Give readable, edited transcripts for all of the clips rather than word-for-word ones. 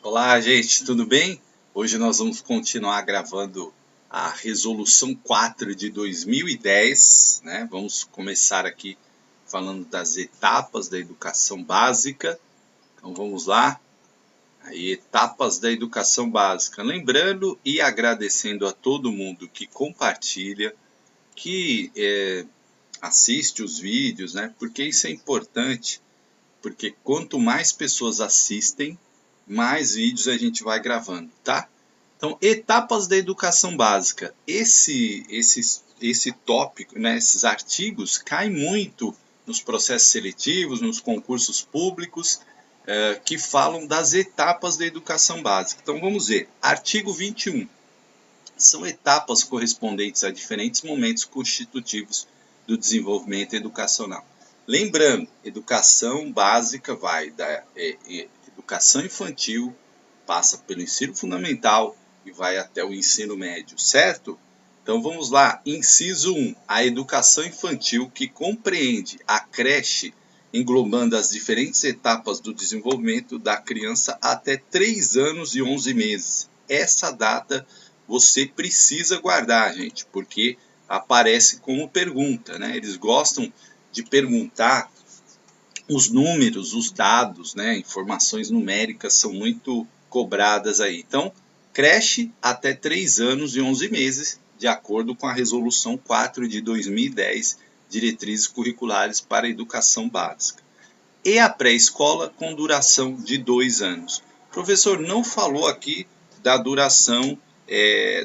Olá, gente, tudo bem? Hoje nós vamos continuar gravando a Resolução 4 de 2010, né? Vamos começar aqui falando das etapas da educação básica. Então vamos lá. Aí, etapas da educação básica. Lembrando e agradecendo a todo mundo que compartilha, que assiste os vídeos, né? Porque isso é importante, porque quanto mais pessoas assistem, mais vídeos a gente vai gravando, tá? Então, etapas da educação básica. Esse tópico, né, esses artigos caem muito nos processos seletivos, nos concursos públicos, que falam das etapas da educação básica. Então, vamos ver. Artigo 21. São etapas correspondentes a diferentes momentos constitutivos do desenvolvimento educacional. Lembrando, educação básica vai da educação infantil, passa pelo ensino fundamental e vai até o ensino médio, certo? Então vamos lá, inciso 1, a educação infantil, que compreende a creche, englobando as diferentes etapas do desenvolvimento da criança até 3 anos e 11 meses. Essa data você precisa guardar, gente, porque aparece como pergunta, né? Eles gostam de perguntar os números, os dados, né? Informações numéricas são muito cobradas aí. Então, creche até 3 anos e 11 meses, de acordo com a Resolução 4 de 2010, Diretrizes Curriculares para a Educação Básica. E a pré-escola com duração de 2 anos. O professor não falou aqui da duração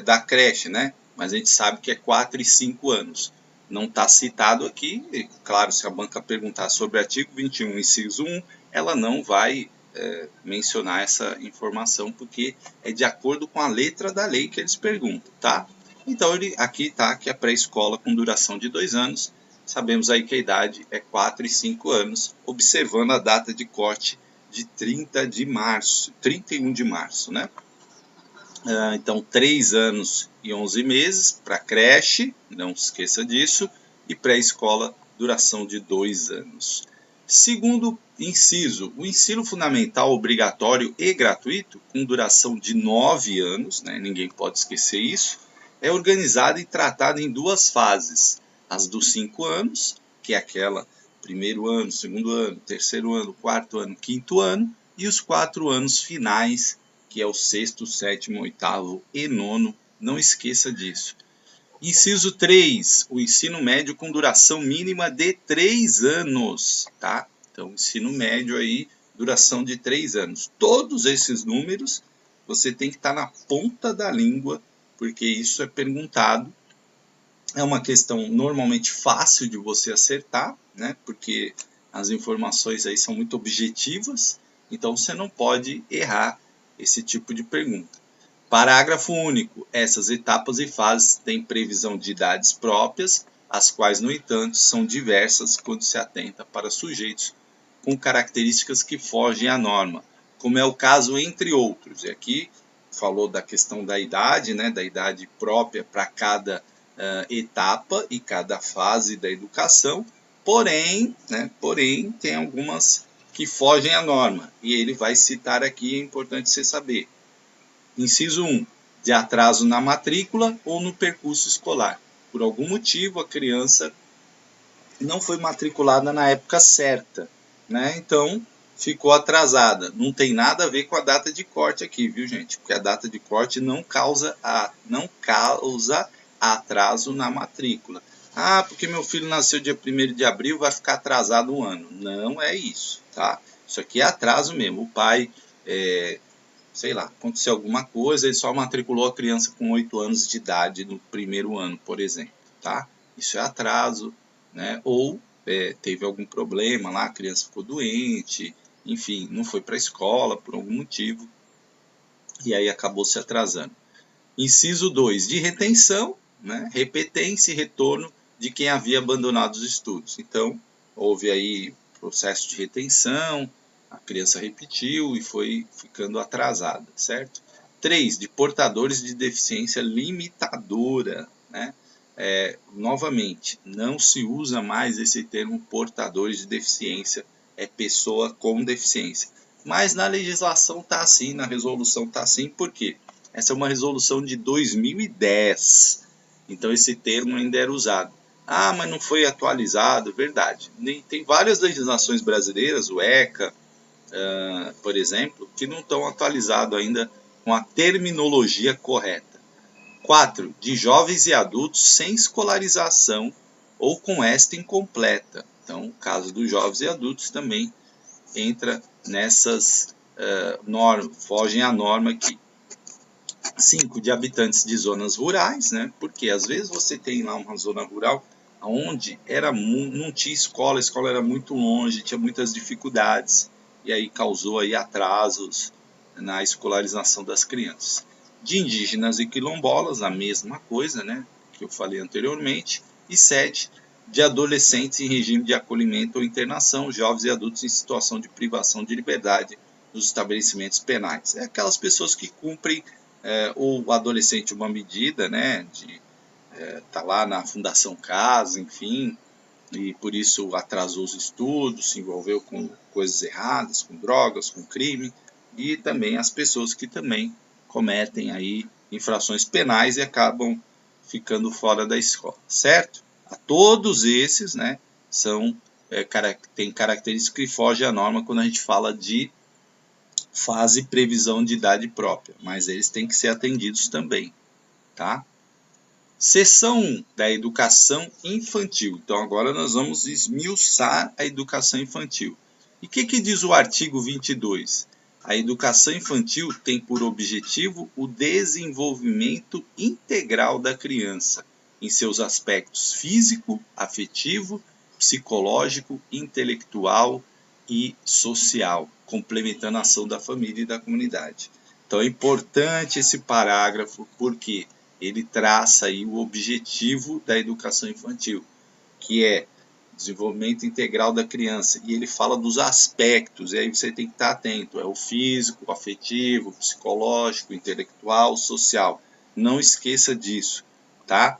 da creche, né? Mas a gente sabe que é 4 e 5 anos. Não está citado aqui, e, claro, se a banca perguntar sobre o artigo 21, inciso 1, ela não vai mencionar essa informação, porque é de acordo com a letra da lei que eles perguntam, tá? Então, aqui está que a pré-escola com duração de 2 anos, sabemos aí que a idade é 4 e 5 anos, observando a data de corte de 31 de março, né? Então, 3 anos e 11 meses para creche, não esqueça disso, e pré-escola, duração de 2 anos. Segundo inciso, o ensino fundamental obrigatório e gratuito, com duração de 9 anos, né, ninguém pode esquecer isso, é organizado e tratado em 2 fases. As dos 5 anos, que é aquela primeiro ano, segundo ano, terceiro ano, quarto ano, quinto ano, e os 4 anos finais, que é o sexto, sétimo, oitavo e nono, não esqueça disso. Inciso 3, o ensino médio com duração mínima de 3 anos, tá? Então, ensino médio aí, duração de 3 anos. Todos esses números você tem que estar na ponta da língua, porque isso é perguntado. É uma questão normalmente fácil de você acertar, né? Porque as informações aí são muito objetivas, então você não pode errar esse tipo de pergunta. Parágrafo único. Essas etapas e fases têm previsão de idades próprias, as quais, no entanto, são diversas quando se atenta para sujeitos com características que fogem à norma, como é o caso entre outros. E aqui falou da questão da idade, né, da idade própria para cada etapa e cada fase da educação, porém tem algumas que fogem à norma, e ele vai citar aqui, é importante você saber. Inciso 1, de atraso na matrícula ou no percurso escolar. Por algum motivo, a criança não foi matriculada na época certa, né? Então, ficou atrasada. Não tem nada a ver com a data de corte aqui, viu, gente? Porque a data de corte não causa atraso na matrícula. Ah, porque meu filho nasceu dia 1º de abril, vai ficar atrasado um ano. Não é isso, tá? Isso aqui é atraso mesmo. O pai, sei lá, aconteceu alguma coisa, ele só matriculou a criança com 8 anos de idade no primeiro ano, por exemplo, tá? Isso é atraso, né? Ou teve algum problema lá, a criança ficou doente, enfim, não foi para a escola por algum motivo, e aí acabou se atrasando. Inciso 2, de retenção, né? Repetência e retorno de quem havia abandonado os estudos. Então, houve aí processo de retenção, a criança repetiu e foi ficando atrasada, certo? 3, de portadores de deficiência limitadora, né? Novamente, não se usa mais esse termo portadores de deficiência, é pessoa com deficiência. Mas na legislação está assim, na resolução está assim, por quê? Essa é uma resolução de 2010, então esse termo ainda era usado. Ah, mas não foi atualizado, verdade. Tem várias legislações brasileiras, o ECA, por exemplo, que não estão atualizados ainda com a terminologia correta. 4. De jovens e adultos sem escolarização ou com esta incompleta. Então, o caso dos jovens e adultos também entra nessas normas, fogem à norma aqui. 5. De habitantes de zonas rurais, né? Porque às vezes você tem lá uma zona rural onde não tinha escola, a escola era muito longe, tinha muitas dificuldades, e aí causou aí atrasos na escolarização das crianças. De indígenas e quilombolas, a mesma coisa, né, que eu falei anteriormente. E 7. De adolescentes em regime de acolhimento ou internação, jovens e adultos em situação de privação de liberdade nos estabelecimentos penais. É aquelas pessoas que cumprem o adolescente uma medida, né, de tá lá na Fundação Casa, enfim, e por isso atrasou os estudos, se envolveu com coisas erradas, com drogas, com crime, e também as pessoas que também cometem aí infrações penais e acabam ficando fora da escola, certo? A todos esses, né, tem características que fogem à norma quando a gente fala de fase e previsão de idade própria, mas eles têm que ser atendidos também, tá? Seção 1 da educação infantil. Então agora nós vamos esmiuçar a educação infantil. E o que diz o artigo 22? A educação infantil tem por objetivo o desenvolvimento integral da criança, em seus aspectos físico, afetivo, psicológico, intelectual e social, complementando a ação da família e da comunidade. Então é importante esse parágrafo, porque ele traça aí o objetivo da educação infantil, que é desenvolvimento integral da criança, e ele fala dos aspectos, e aí você tem que estar atento, é o físico, o afetivo, o psicológico, o intelectual, o social. Não esqueça disso, tá?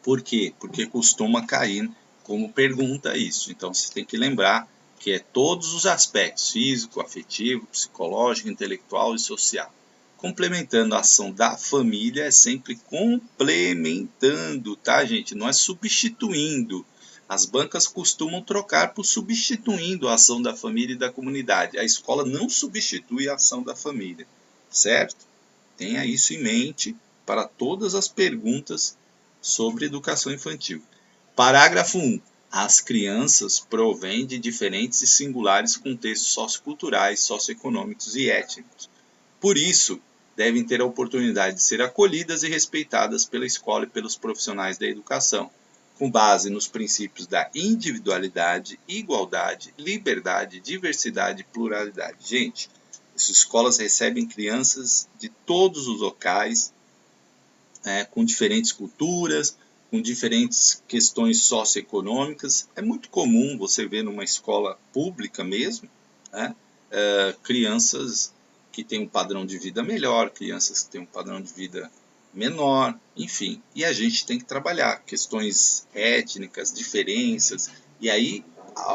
Por quê? Porque costuma cair como pergunta isso. Então você tem que lembrar que é todos os aspectos, físico, afetivo, psicológico, intelectual e social. Complementando a ação da família é sempre complementando, tá, gente? Não é substituindo. As bancas costumam trocar por substituindo a ação da família e da comunidade. A escola não substitui a ação da família, certo? Tenha isso em mente para todas as perguntas sobre educação infantil. Parágrafo 1. As crianças provêm de diferentes e singulares contextos socioculturais, socioeconômicos e étnicos. Por isso, devem ter a oportunidade de ser acolhidas e respeitadas pela escola e pelos profissionais da educação, com base nos princípios da individualidade, igualdade, liberdade, diversidade e pluralidade. Gente, as escolas recebem crianças de todos os locais, com diferentes culturas, com diferentes questões socioeconômicas. É muito comum você ver numa escola pública mesmo, né, crianças que têm um padrão de vida melhor, crianças que têm um padrão de vida menor, enfim. E a gente tem que trabalhar questões étnicas, diferenças, e aí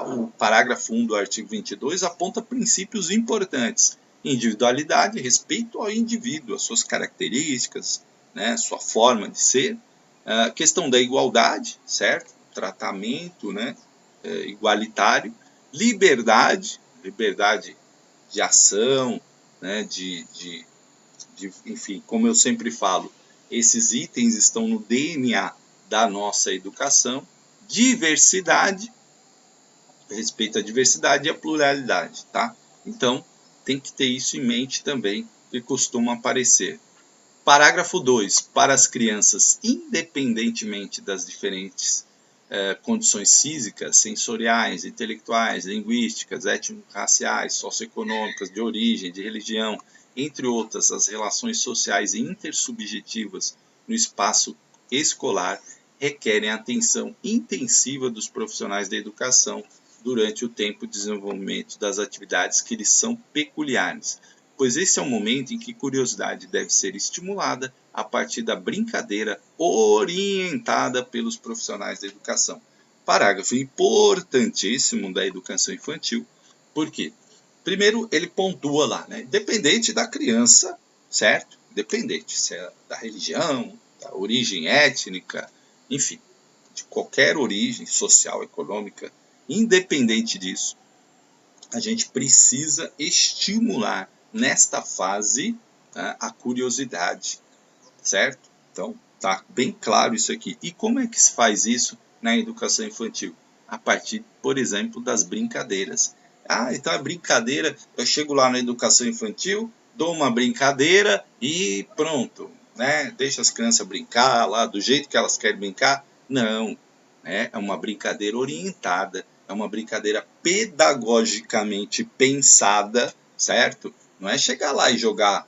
o parágrafo 1 do artigo 22 aponta princípios importantes: individualidade, respeito ao indivíduo, as suas características, né, sua forma de ser, a questão da igualdade, certo? Tratamento, né, igualitário, liberdade de ação, né, enfim, como eu sempre falo, esses itens estão no DNA da nossa educação. Diversidade, respeito à diversidade e à pluralidade, tá? Então, tem que ter isso em mente também, que costuma aparecer. Parágrafo 2. Para as crianças, independentemente das diferentes condições físicas, sensoriais, intelectuais, linguísticas, étnico-raciais, socioeconômicas, de origem, de religião, entre outras, as relações sociais e intersubjetivas no espaço escolar requerem atenção intensiva dos profissionais da educação durante o tempo de desenvolvimento das atividades que lhes são peculiares, pois esse é o momento em que curiosidade deve ser estimulada a partir da brincadeira orientada pelos profissionais da educação. Parágrafo importantíssimo da educação infantil. Por quê? Primeiro, ele pontua lá, né? Independente da criança, certo? Independente se é da religião, da origem étnica, enfim, de qualquer origem social, econômica, independente disso, a gente precisa estimular nesta fase, né, a curiosidade, certo? Então, tá bem claro isso aqui. E como é que se faz isso na educação infantil? A partir, por exemplo, das brincadeiras. Ah, então é brincadeira, eu chego lá na educação infantil, dou uma brincadeira e pronto, né? Deixa as crianças brincar lá do jeito que elas querem brincar. Não, né? É uma brincadeira orientada, é uma brincadeira pedagogicamente pensada, certo? Não é chegar lá e jogar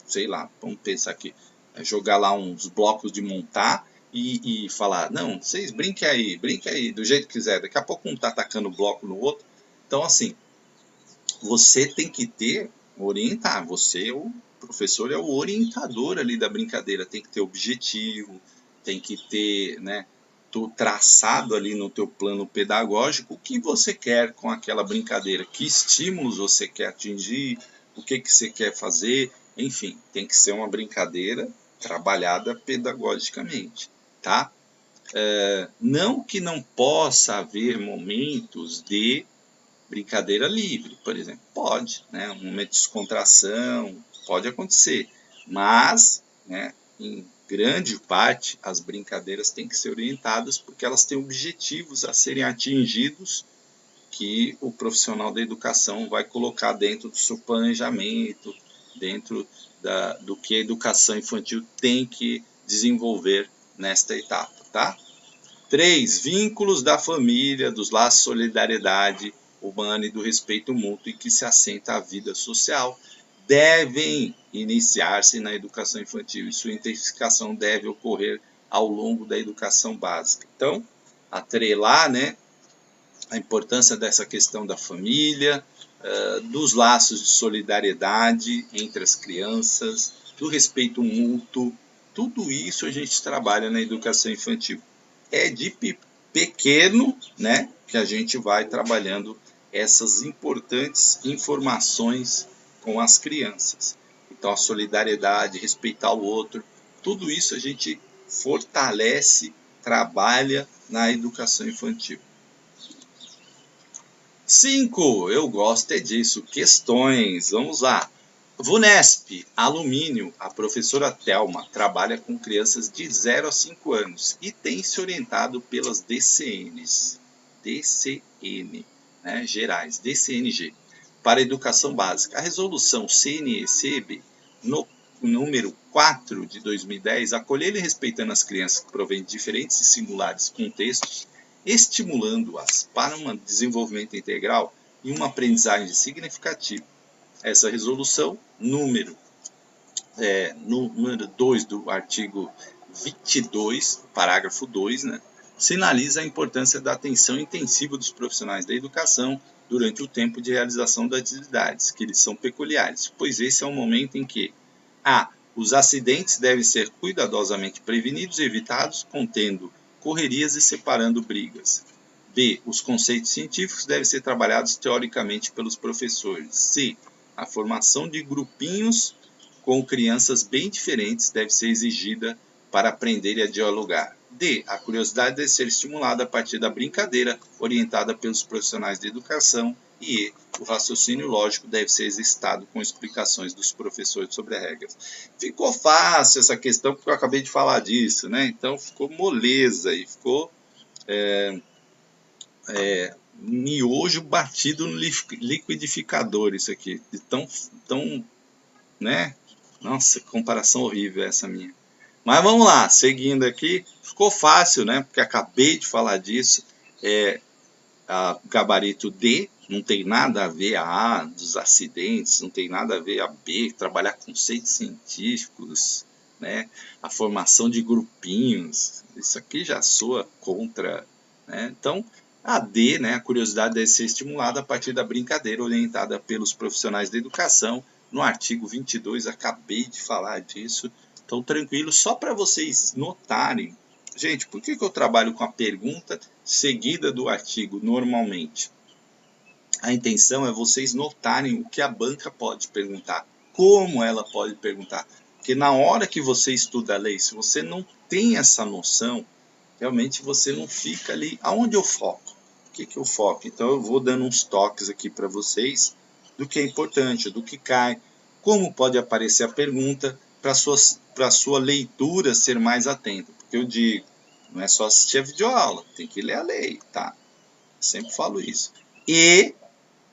sei lá, vamos pensar aqui, jogar lá uns blocos de montar e falar, não, vocês brinquem aí, do jeito que quiser, daqui a pouco um tá atacando o bloco no outro. Então, assim, você tem que orientar, você, o professor, é o orientador ali da brincadeira, tem que ter objetivo, tem que ter, né, traçado ali no teu plano pedagógico o que você quer com aquela brincadeira, que estímulos você quer atingir, o que você quer fazer, enfim, tem que ser uma brincadeira trabalhada pedagogicamente, tá? Não que não possa haver momentos de brincadeira livre, por exemplo, pode, né? Um momento de descontração, pode acontecer, mas, né, em grande parte, as brincadeiras têm que ser orientadas porque elas têm objetivos a serem atingidos que o profissional da educação vai colocar dentro do seu planejamento, dentro do que a educação infantil tem que desenvolver nesta etapa, tá? 3. Vínculos da família, dos laços de solidariedade humana e do respeito mútuo e que se assenta à vida social devem iniciar-se na educação infantil e sua intensificação deve ocorrer ao longo da educação básica. Então, atrelar, né, a importância dessa questão da família, dos laços de solidariedade entre as crianças, do respeito mútuo, tudo isso a gente trabalha na educação infantil. É de pequeno, né, que a gente vai trabalhando essas importantes informações com as crianças. Então, a solidariedade, respeitar o outro, tudo isso a gente fortalece, trabalha na educação infantil. 5. Eu gosto é disso. Questões. Vamos lá. VUNESP, alumínio, a professora Thelma trabalha com crianças de 0 a 5 anos e tem se orientado pelas DCNs, né, gerais, DCNG, para a educação básica. A resolução CNECB, no número 4 de 2010, acolhendo e respeitando as crianças que provêm de diferentes e singulares contextos, estimulando-as para um desenvolvimento integral e uma aprendizagem significativa. Essa resolução, número 2 do artigo 22, parágrafo 2, né, sinaliza a importância da atenção intensiva dos profissionais da educação durante o tempo de realização das atividades, que lhes são peculiares, pois esse é o momento em que a. Os acidentes devem ser cuidadosamente prevenidos e evitados, contendo correrias e separando brigas. B. Os conceitos científicos devem ser trabalhados teoricamente pelos professores. C. A formação de grupinhos com crianças bem diferentes deve ser exigida para aprender e a dialogar. D. A curiosidade deve ser estimulada a partir da brincadeira, orientada pelos profissionais de educação. E E. O raciocínio lógico deve ser exercitado com explicações dos professores sobre as regras. Ficou fácil essa questão, porque eu acabei de falar disso, né? Então ficou moleza e ficou miojo batido no liquidificador, isso aqui. De tão, né? Nossa, comparação horrível essa minha. Mas vamos lá, seguindo aqui. Ficou fácil, né? Porque acabei de falar disso. Gabarito D, não tem nada a ver a dos acidentes, não tem nada a ver a B, trabalhar conceitos científicos, né? A formação de grupinhos, isso aqui já soa contra, né? Então, a D, né, a curiosidade deve ser estimulada a partir da brincadeira orientada pelos profissionais da educação, no artigo 22, acabei de falar disso, então tranquilo, só para vocês notarem. Gente, por que eu trabalho com a pergunta seguida do artigo normalmente? a intenção é vocês notarem o que a banca pode perguntar, como ela pode perguntar. Porque na hora que você estuda a lei, se você não tem essa noção, realmente você não fica ali. Aonde eu foco? O que eu foco? Então eu vou dando uns toques aqui para vocês do que é importante, do que cai, como pode aparecer a pergunta para a sua leitura ser mais atenta. Porque eu digo, não é só assistir a videoaula, tem que ler a lei, tá? Eu sempre falo isso. E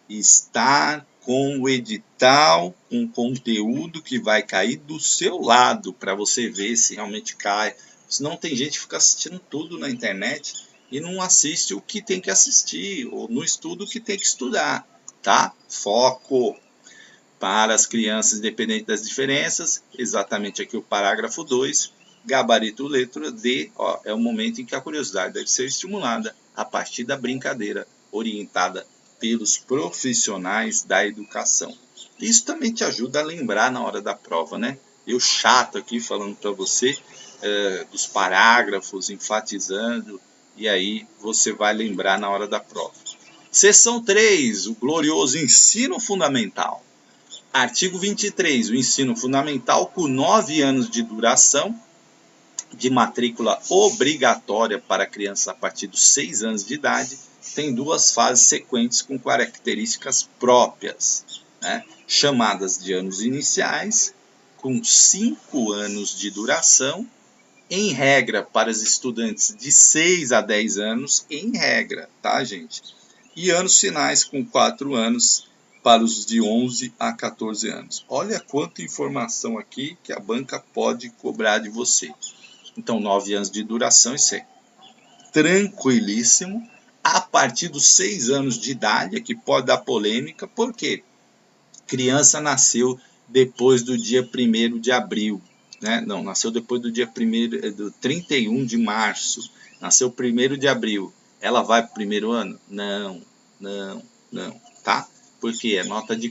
estar com o edital, com conteúdo que vai cair do seu lado, para você ver se realmente cai. Senão tem gente que fica assistindo tudo na internet e não assiste o que tem que assistir, ou não estuda o que tem que estudar, tá? Foco para as crianças, independente das diferenças, exatamente aqui o parágrafo 2, gabarito letra D, ó, é o momento em que a curiosidade deve ser estimulada a partir da brincadeira, orientada pelos profissionais da educação. Isso também te ajuda a lembrar na hora da prova, né? Eu chato aqui falando para você dos parágrafos, enfatizando, e aí você vai lembrar na hora da prova. Seção 3, o glorioso ensino fundamental. Artigo 23, o ensino fundamental com 9 anos de duração, de matrícula obrigatória para crianças a partir dos 6 anos de idade, tem duas fases sequentes com características próprias, né? Chamadas de anos iniciais, com 5 anos de duração, em regra para os estudantes de 6 a 10 anos, em regra, tá, gente? E anos finais com 4 anos para os de 11 a 14 anos. Olha quanta informação aqui que a banca pode cobrar de você. Então, 9 anos de duração, isso é tranquilíssimo. A partir dos 6 anos de idade, aqui pode dar polêmica, porque criança nasceu depois do dia 1º de abril. Né? Não, nasceu depois do dia 31 de março. Nasceu 1º de abril. Ela vai para o primeiro ano? Não, tá? Porque é nota de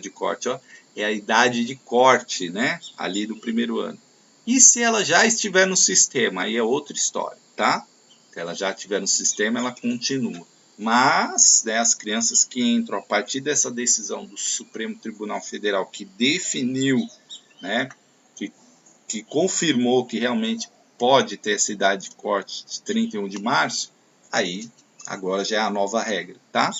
corte, ó, é a idade de corte, né? Ali do primeiro ano. E se ela já estiver no sistema, aí é outra história, tá? Se ela já estiver no sistema, ela continua. Mas, né, as crianças que entram a partir dessa decisão do Supremo Tribunal Federal, que definiu, né, que confirmou que realmente pode ter essa idade de corte de 31 de março, aí agora já é a nova regra, tá?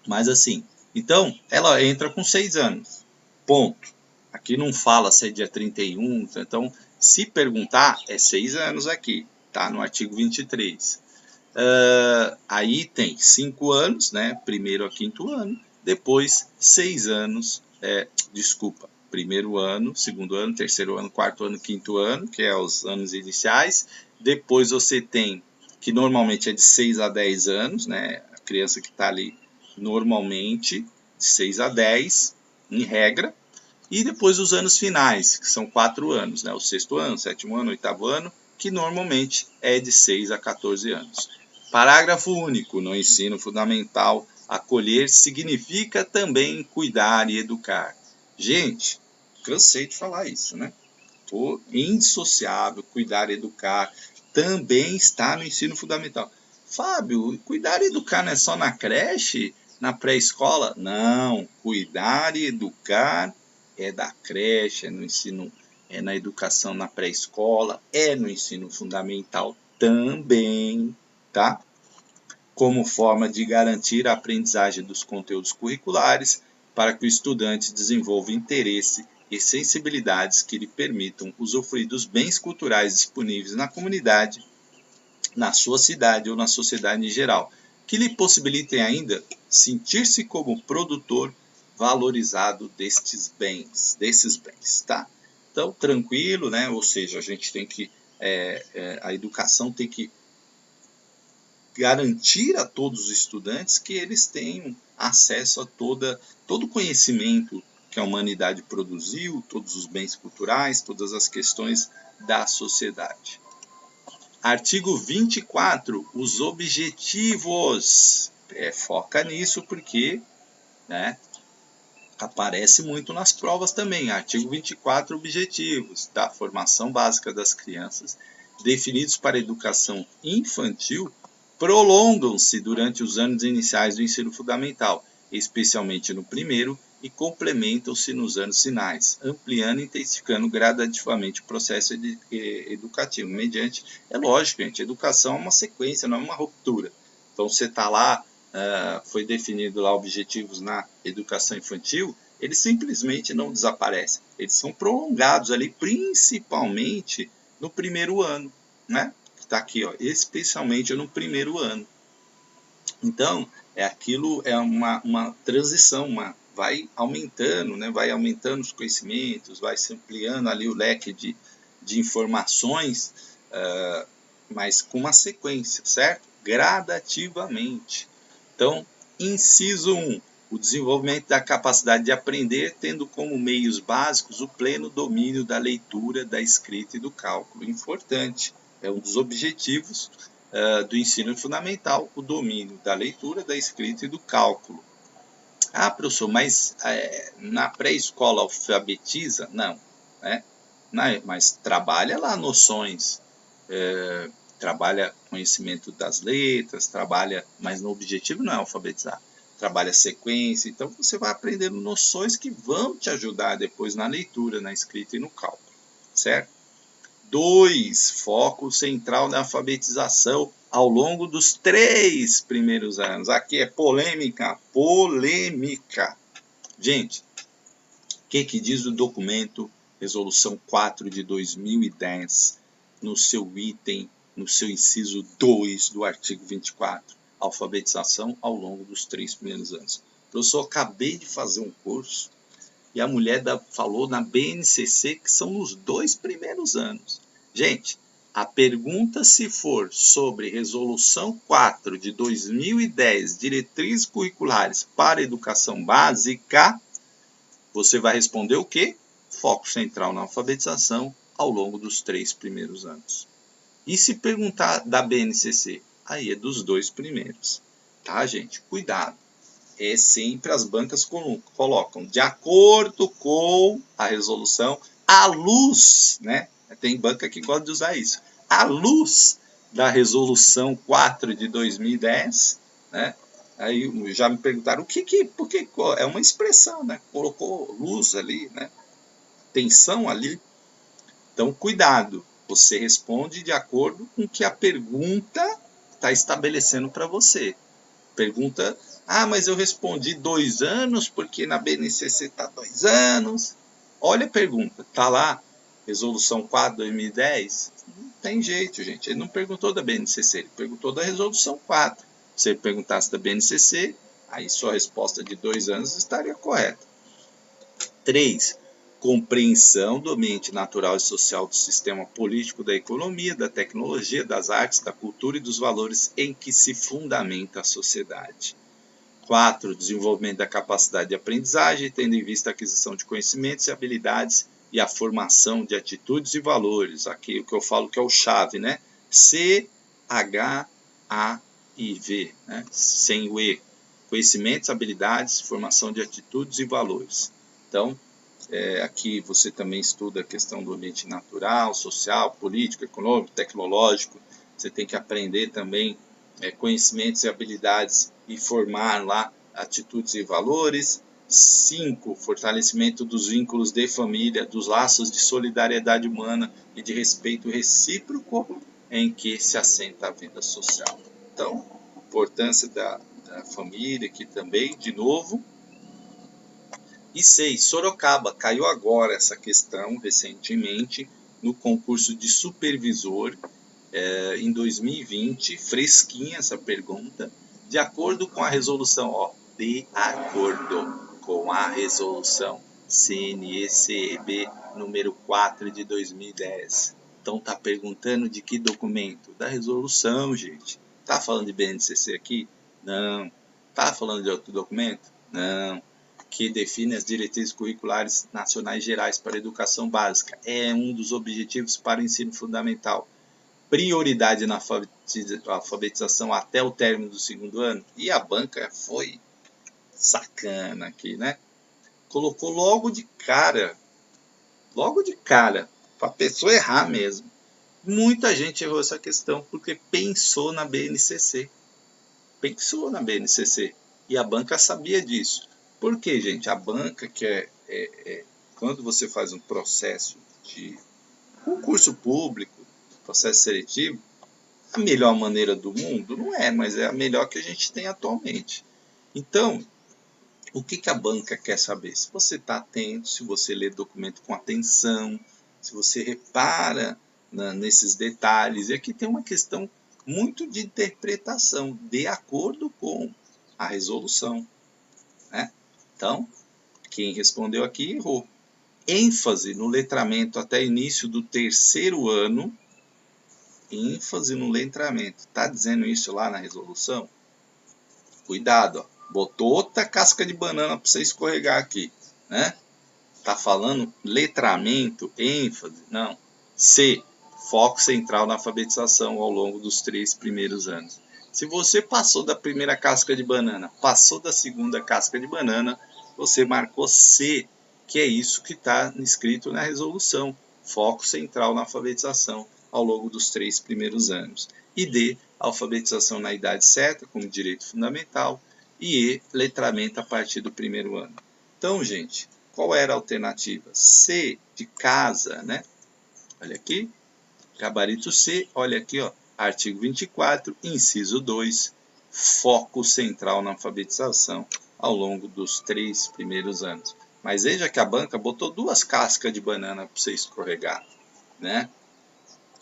Mas assim, então ela entra com 6 anos, ponto. Aqui não fala se é dia 31, então se perguntar é 6 anos aqui, tá? No artigo 23. Aí tem 5 anos, né? Primeiro a quinto ano, depois 6 anos, primeiro ano, segundo ano, terceiro ano, quarto ano, quinto ano, que é os anos iniciais. Depois você tem, que normalmente é de 6 a 10 anos, né? A criança que está ali normalmente de 6 a 10, em regra. E depois os anos finais, que são 4 anos, né? O sexto ano, sétimo ano, oitavo ano, que normalmente é de 6 a 14 anos. Parágrafo único. No ensino fundamental, acolher significa também cuidar e educar. Gente, cansei de falar isso, né? Tô indissociável, cuidar e educar também está no ensino fundamental. Fábio, cuidar e educar não é só na creche, na pré-escola? Não, cuidar e educar é da creche, é no ensino, é na educação na pré-escola, é no ensino fundamental também, tá? Como forma de garantir a aprendizagem dos conteúdos curriculares para que o estudante desenvolva interesse e sensibilidades que lhe permitam usufruir dos bens culturais disponíveis na comunidade, na sua cidade ou na sociedade em geral, que lhe possibilitem ainda sentir-se como produtor valorizado desses bens, tá? Então, tranquilo, né? Ou seja, a gente tem que, a educação tem que garantir a todos os estudantes que eles tenham acesso a todo o conhecimento que a humanidade produziu, todos os bens culturais, todas as questões da sociedade. Artigo 24, os objetivos. Foca nisso porque, né, aparece muito nas provas também. Artigo 24, objetivos da formação básica das crianças, definidos para a educação infantil, prolongam-se durante os anos iniciais do ensino fundamental, especialmente no primeiro, e complementam-se nos anos finais, ampliando e intensificando gradativamente o processo educativo. Mediante, é lógico, gente, educação é uma sequência, não é uma ruptura. Então, você está lá, foi definido lá objetivos na educação infantil, eles simplesmente não desaparecem, eles são prolongados ali, principalmente no primeiro ano, né? Está aqui, ó, especialmente no primeiro ano. Então, é uma transição, vai aumentando, né? Vai aumentando os conhecimentos, vai se ampliando ali o leque de informações, mas com uma sequência, certo? Gradativamente. Então, inciso 1, o desenvolvimento da capacidade de aprender, tendo como meios básicos o pleno domínio da leitura, da escrita e do cálculo. Importante, é um dos objetivos do ensino fundamental, o domínio da leitura, da escrita e do cálculo. Ah, professor, mas na pré-escola alfabetiza? Não, né? Mas trabalha lá noções, trabalha conhecimento das letras, trabalha, mas no objetivo não é alfabetizar, trabalha sequência, então você vai aprendendo noções que vão te ajudar depois na leitura, na escrita e no cálculo, certo? 2, foco central na alfabetização ao longo dos 3 primeiros anos. Aqui é polêmica. Gente, o que diz o documento Resolução 4 de 2010, no seu item, no seu inciso 2 do artigo 24, alfabetização ao longo dos 3 primeiros anos. Professor, acabei de fazer um curso e a mulher falou na BNCC que são nos 2 primeiros anos. Gente, a pergunta, se for sobre Resolução 4 de 2010, diretrizes curriculares para a educação básica, você vai responder o quê? Foco central na alfabetização ao longo dos 3 primeiros anos. E se perguntar da BNCC? Aí é dos 2 primeiros. Tá, gente? Cuidado. É sempre as bancas colocam de acordo com a resolução, à luz, né? Tem banca que gosta de usar isso, à luz da resolução 4 de 2010, né? Aí já me perguntaram por que é uma expressão, né? Colocou luz ali, né? Tensão ali. Então, cuidado. Você responde de acordo com o que a pergunta está estabelecendo para você. Pergunta, mas eu respondi 2 anos, porque na BNCC está 2 anos. Olha a pergunta, está lá, Resolução 4 de 2010? Não tem jeito, gente. Ele não perguntou da BNCC, ele perguntou da Resolução 4. Se ele perguntasse da BNCC, aí sua resposta de 2 anos estaria correta. 3. Compreensão do ambiente natural e social do sistema político, da economia, da tecnologia, das artes, da cultura e dos valores em que se fundamenta a sociedade. 4. Desenvolvimento da capacidade de aprendizagem, tendo em vista a aquisição de conhecimentos e habilidades e a formação de atitudes e valores. Aqui o que eu falo que é o chave, né? C-H-A-I-V, né? Sem o E. Conhecimentos, habilidades, formação de atitudes e valores. Então, aqui você também estuda a questão do ambiente natural, social, político, econômico, tecnológico. Você tem que aprender também conhecimentos e habilidades e formar lá atitudes e valores. 5. Fortalecimento dos vínculos de família, dos laços de solidariedade humana e de respeito recíproco em que se assenta a vida social. Então, importância da família aqui também, de novo. E 6. Sorocaba, caiu agora essa questão, recentemente, no concurso de supervisor, em 2020, fresquinha essa pergunta, de acordo com a resolução, de acordo com a resolução CNECB número 4 de 2010. Então está perguntando de que documento? Da resolução, gente. Está falando de BNCC aqui? Não. Está falando de outro documento? Não. Que define as diretrizes curriculares nacionais gerais para a educação básica. É um dos objetivos para o ensino fundamental. Prioridade na alfabetização até o término do 2º ano. E a banca foi sacana aqui, né? Colocou logo de cara, para a pessoa errar mesmo. Muita gente errou essa questão porque pensou na BNCC. Pensou na BNCC. E a banca sabia disso. Por quê, gente? A banca, quando você faz um processo de concurso público, processo seletivo, a melhor maneira do mundo? Não é, mas é a melhor que a gente tem atualmente. Então, o que a banca quer saber? Se você está atento, se você lê documento com atenção, se você repara nesses detalhes. E aqui tem uma questão muito de interpretação, de acordo com a resolução, né? Então, quem respondeu aqui errou. ênfase no letramento até início do terceiro ano. ênfase no letramento. Está dizendo isso lá na resolução? Cuidado, ó. Botou outra casca de banana para você escorregar aqui, né? Tá falando letramento, ênfase? Não. C, foco central na alfabetização ao longo dos 3 primeiros anos. Se você passou da primeira casca de banana, passou da segunda casca de banana, você marcou C, que é isso que está escrito na resolução. Foco central na alfabetização ao longo dos 3 primeiros anos. E D, alfabetização na idade certa, como direito fundamental. E E, letramento a partir do primeiro ano. Então, gente, qual era a alternativa? C, de casa, né? Olha aqui, gabarito C, olha aqui, ó, artigo 24, inciso 2, foco central na alfabetização ao longo dos 3 primeiros anos. Mas veja que a banca botou 2 cascas de banana para você escorregar, né?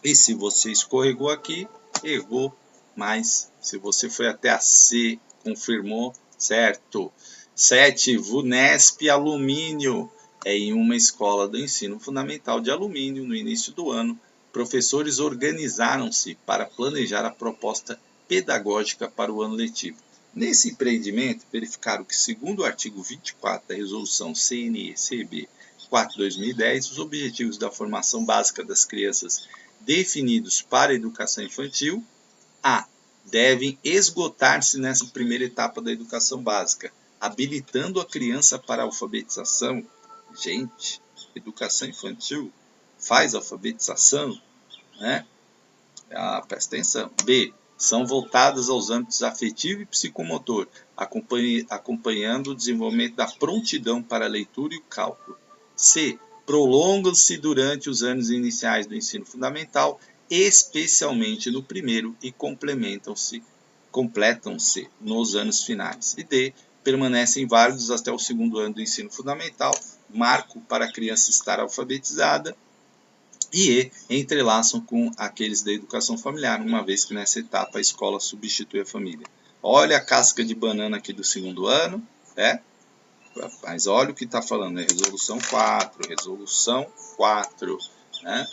E se você escorregou aqui, errou, mas se você foi até a C, confirmou, certo. 7. VUNESP Alumínio. É em uma escola do ensino fundamental de alumínio, no início do ano, professores organizaram-se para planejar a proposta pedagógica para o ano letivo. Nesse empreendimento, verificaram que, segundo o artigo 24 da Resolução CNE-CB 4/2010, os objetivos da formação básica das crianças definidos para a educação infantil, A, devem esgotar-se nessa primeira etapa da educação básica, habilitando a criança para a alfabetização. Gente, educação infantil faz alfabetização, né? Presta atenção. B, são voltadas aos âmbitos afetivo e psicomotor, acompanhando o desenvolvimento da prontidão para a leitura e o cálculo. C, prolongam-se durante os anos iniciais do ensino fundamental, especialmente no primeiro, e completam-se nos anos finais. E D, permanecem válidos até o segundo ano do ensino fundamental, marco para a criança estar alfabetizada, e entrelaçam com aqueles da educação familiar, uma vez que nessa etapa a escola substitui a família. Olha a casca de banana aqui do segundo ano, né? Mas olha o que está falando, é resolução 4, né?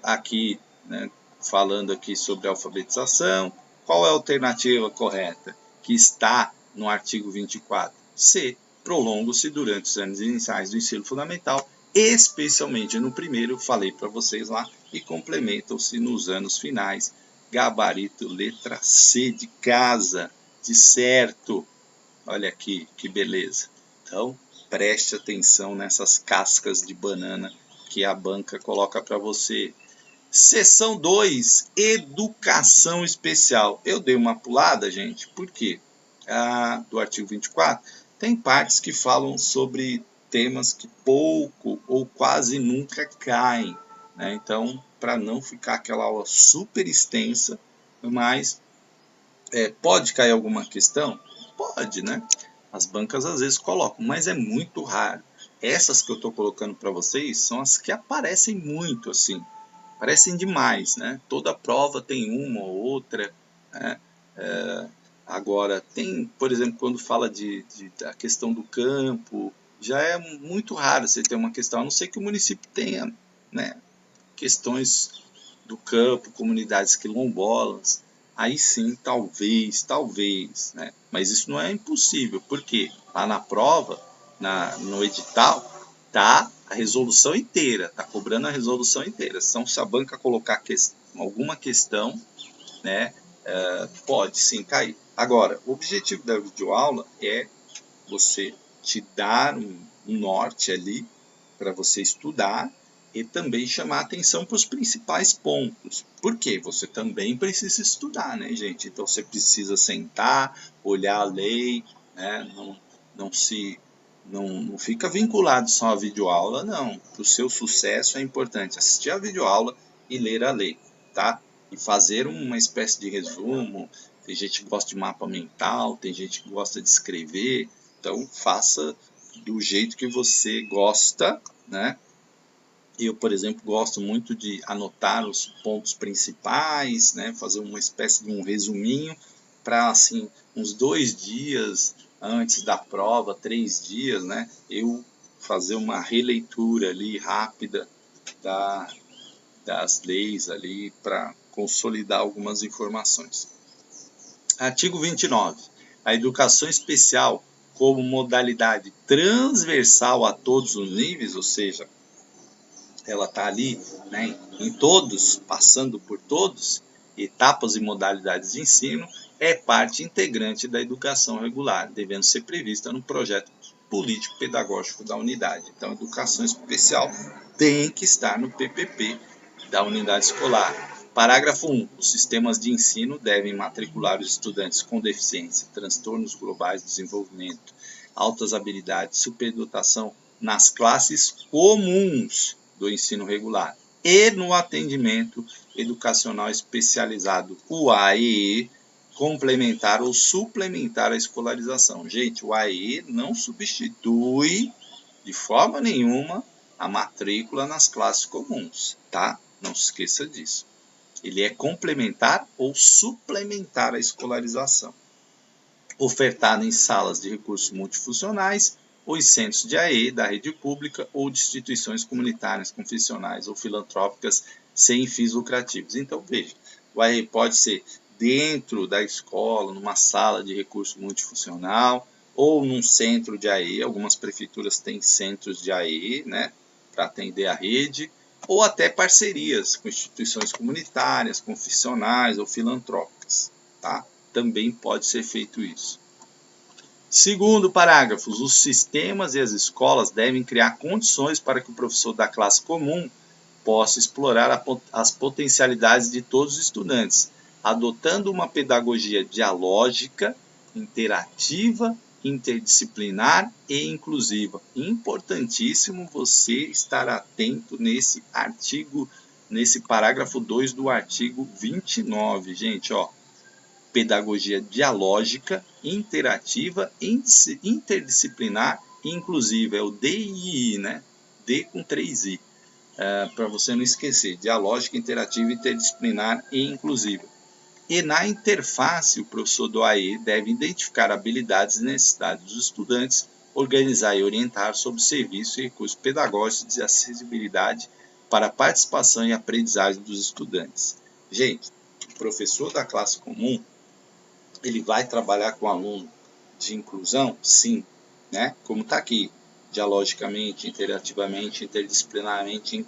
Aqui, né, falando aqui sobre alfabetização, qual é a alternativa correta? Que está no artigo 24. C, prolongam-se durante os anos iniciais do ensino fundamental, especialmente no primeiro, falei para vocês lá, e complementam-se nos anos finais. Gabarito letra C de casa, de certo. Olha aqui, que beleza. Então, preste atenção nessas cascas de banana que a banca coloca para você. Seção 2, educação especial. Eu dei uma pulada, gente, porque do artigo 24 tem partes que falam sobre temas que pouco ou quase nunca caem, né? Então, para não ficar aquela aula super extensa, mas pode cair alguma questão? Pode, né? As bancas às vezes colocam, mas é muito raro. Essas que eu estou colocando para vocês são as que aparecem muito, assim. Aparecem demais, né? Toda prova tem uma ou outra, né? Agora, tem, por exemplo, quando fala da questão do campo, já é muito raro você ter uma questão, a não ser que o município tenha, né, questões do campo, comunidades quilombolas, aí sim, talvez, né? Mas isso não é impossível, porque lá na prova, no edital, tá a resolução inteira, tá cobrando a resolução inteira. Então, se a banca colocar alguma questão, né, pode sim cair. Agora, o objetivo da videoaula é você te dar um norte ali para você estudar e também chamar atenção para os principais pontos. Por quê? Você também precisa estudar, né, gente? Então você precisa sentar, olhar a lei, né? Não fica vinculado só à videoaula, não. Para o seu sucesso é importante assistir a videoaula e ler a lei, tá? E fazer uma espécie de resumo. Tem gente que gosta de mapa mental, tem gente que gosta de escrever. Então faça do jeito que você gosta, né? Eu, por exemplo, gosto muito de anotar os pontos principais, né? Fazer uma espécie de um resuminho para, assim, uns 2 dias antes da prova, 3 dias, né? Eu fazer uma releitura ali rápida das leis ali para consolidar algumas informações. Artigo 29. A educação especial como modalidade transversal a todos os níveis, ou seja, ela está ali, né, em todos, passando por todos, etapas e modalidades de ensino, é parte integrante da educação regular, devendo ser prevista no projeto político-pedagógico da unidade. Então, a educação especial tem que estar no PPP da unidade escolar. Parágrafo 1. Os sistemas de ensino devem matricular os estudantes com deficiência, transtornos globais de desenvolvimento, altas habilidades, superdotação nas classes comuns do ensino regular e no atendimento educacional especializado, o AEE, complementar ou suplementar a escolarização. Gente, o AEE não substitui de forma nenhuma a matrícula nas classes comuns, tá? Não se esqueça disso. Ele é complementar ou suplementar a escolarização. Ofertado em salas de recursos multifuncionais ou em centros de AE da rede pública ou de instituições comunitárias, confessionais ou filantrópicas sem fins lucrativos. Então, veja, o AE pode ser dentro da escola, numa sala de recurso multifuncional ou num centro de AE. Algumas prefeituras têm centros de AE, né, para atender a rede, ou até parcerias com instituições comunitárias, confessionais ou filantrópicas, tá? Também pode ser feito isso. Segundo parágrafo, os sistemas e as escolas devem criar condições para que o professor da classe comum possa explorar as potencialidades de todos os estudantes, adotando uma pedagogia dialógica, interativa, interdisciplinar e inclusiva. Importantíssimo você estar atento nesse artigo, nesse parágrafo 2 do artigo 29, gente, ó. Pedagogia dialógica, interativa, interdisciplinar e inclusiva. É o DII, né? D com 3 I. Para você não esquecer. Dialógica, interativa, interdisciplinar e inclusiva. E na interface, o professor do AE deve identificar habilidades e necessidades dos estudantes, organizar e orientar sobre serviços e recursos pedagógicos de acessibilidade para a participação e aprendizagem dos estudantes. Gente, o professor da classe comum, ele vai trabalhar com o aluno de inclusão? Sim, né? Como está aqui, dialogicamente, interativamente, interdisciplinarmente,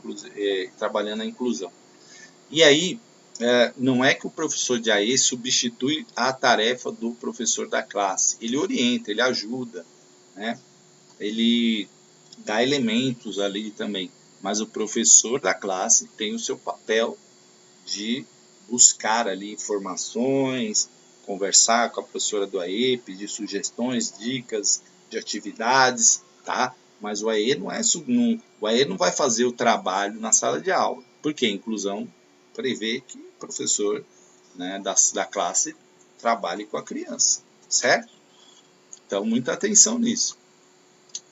trabalhando a inclusão. E aí, não é que o professor de AE substitui a tarefa do professor da classe. Ele orienta, ele ajuda, né? Ele dá elementos ali também. Mas o professor da classe tem o seu papel de buscar ali informações, conversar com a professora do AE, pedir sugestões, dicas de atividades, tá? Mas o AE o AE não vai fazer o trabalho na sala de aula, porque a inclusão prevê que o professor, né, da classe trabalhe com a criança, certo? Então, muita atenção nisso.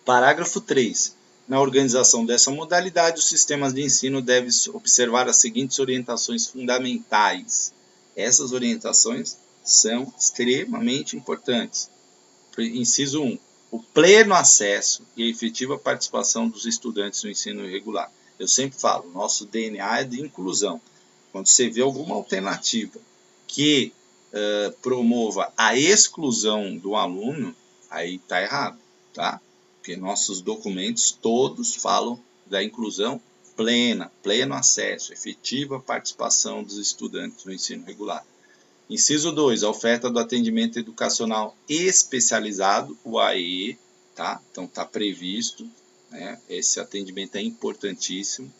Parágrafo 3. Na organização dessa modalidade, os sistemas de ensino devem observar as seguintes orientações fundamentais. Essas orientações são extremamente importantes. Inciso 1. O pleno acesso e a efetiva participação dos estudantes no ensino regular. Eu sempre falo, nosso DNA é de inclusão. Quando você vê alguma alternativa que promova a exclusão do aluno, aí está errado, tá? Porque nossos documentos todos falam da inclusão plena, pleno acesso, efetiva participação dos estudantes no ensino regular. Inciso 2, a oferta do atendimento educacional especializado, o AE, tá? Então está previsto, né? Esse atendimento é importantíssimo.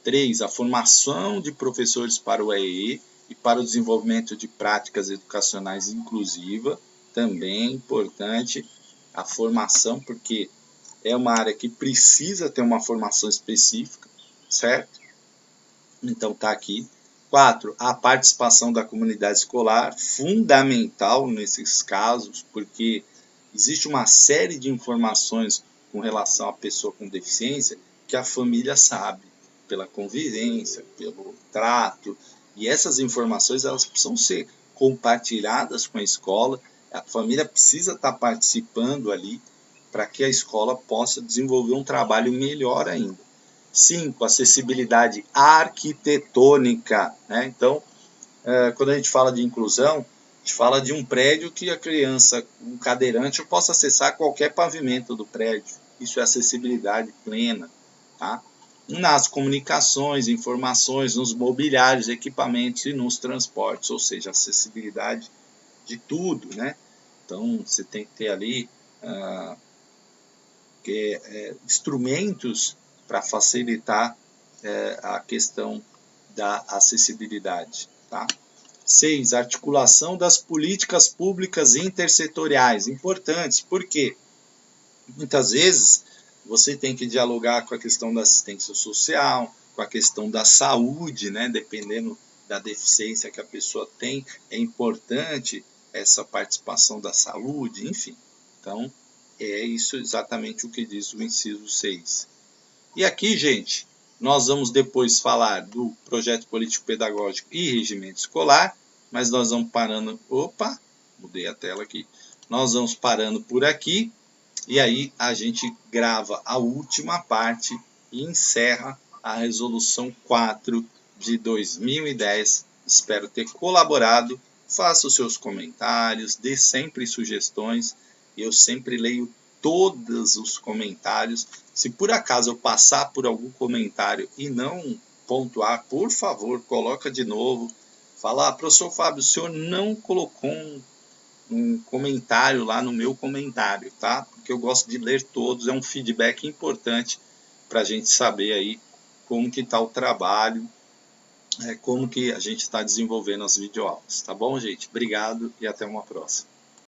3. A formação de professores para o EE e para o desenvolvimento de práticas educacionais inclusivas, também é importante a formação, porque é uma área que precisa ter uma formação específica, certo? Então tá aqui. 4. A participação da comunidade escolar, fundamental nesses casos, porque existe uma série de informações com relação à pessoa com deficiência que a família sabe, pela convivência, pelo trato, e essas informações elas precisam ser compartilhadas com a escola, a família precisa estar participando ali para que a escola possa desenvolver um trabalho melhor ainda. 5. Acessibilidade arquitetônica, né? Então, quando a gente fala de inclusão, a gente fala de um prédio que a criança, um cadeirante, possa acessar qualquer pavimento do prédio. Isso é acessibilidade plena, tá? Nas comunicações, informações, nos mobiliários, equipamentos e nos transportes, ou seja, acessibilidade de tudo, né? Então, você tem que ter ali instrumentos para facilitar a questão da acessibilidade, tá? 6. Articulação das políticas públicas intersetoriais, importantes, porque muitas vezes você tem que dialogar com a questão da assistência social, com a questão da saúde, né? Dependendo da deficiência que a pessoa tem, é importante essa participação da saúde, enfim. Então, é isso exatamente o que diz o inciso 6. E aqui, gente, nós vamos depois falar do projeto político-pedagógico e regimento escolar, mas nós vamos parando... Opa, mudei a tela aqui. Nós vamos parando por aqui e aí a gente grava a última parte e encerra a resolução 4 de 2010. Espero ter colaborado. Faça os seus comentários, dê sempre sugestões. Eu sempre leio todos os comentários. Se por acaso eu passar por algum comentário e não pontuar, por favor, coloca de novo. Fala, professor Fábio, o senhor não colocou um comentário lá no meu comentário, tá? Porque eu gosto de ler todos, é um feedback importante para a gente saber aí como que está o trabalho, como que a gente está desenvolvendo as videoaulas, tá bom, gente? Obrigado e até uma próxima.